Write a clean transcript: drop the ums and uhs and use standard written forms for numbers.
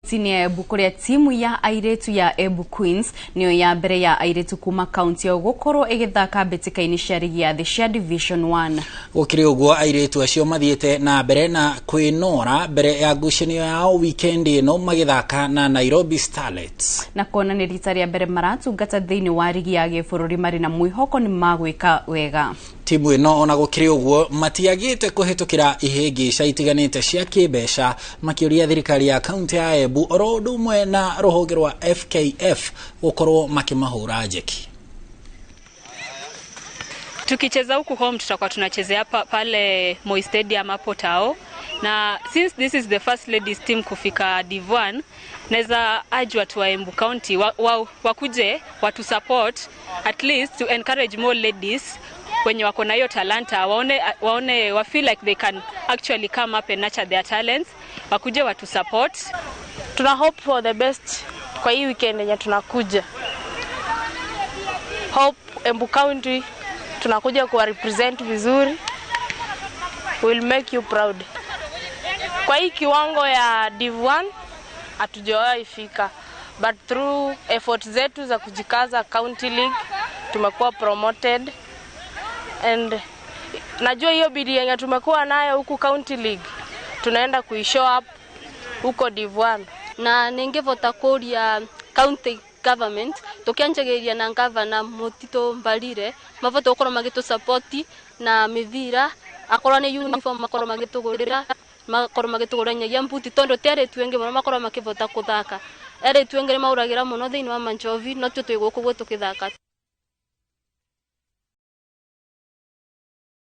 Sini ya Embu kuria timu ya airetu ya Embu Queens niyo ya mbere ya airetu kuma county ya gukorwo igithaka mbitikaini cia ligi ya the Division 1. Gukiri uguo airetu acio mathiete na mbere na kwinora mbere ya ngucanio yao weekend ino magithaka na Nairobi Starlets. Na kona ni rita ria mbere maratungata thiini wa ligi ya gibũrũri mari na mwihoko ni magwika wega. Timu ino ona gukiri uguo matiagite kuhitukira ihingica itiganite cia kibeca makiuria thirikari ya county ya Embu oro ndumwe na ruhonge rwa FKF gukorwo makimahura jeki. Tukicheza huku home tutakuwa tunachezea pale Moi Stadium hapo Tao, na since this is the first ladies team kufika Div 1, naweza urge watu wa Embu County wakuje watu support, at least to encourage more ladies wenye wako na hiyo talanta, waone wa feel like they can actually come up and nurture their talents, wakuje watu support. Tuna hope for the best kwa hii weekend yenye tunakuja. Hope Embu County tunakuja kuwa represent vizuri. We'll make you proud. Kwa hii kiwango ya Div 1 hatujawahi fika, but through efforts zetu za kujikaza County League tumekuwa promoted, and najua hiyo bidii yenye tumekuwa nayo huku County League tunaenda kuishow up huko Div 1. Na ningevota kuria county government tukianjagiria na governor Mutito Mbalire mavoto okoro magito support na mivira akoro ne uniform makoro magitugurira makoro magituguranya mbuti tondo tere twenge makoro makivota kuthaka ere twengere mauragira muno thiini wa Manjovi no twe twiguku gwe tukithaka.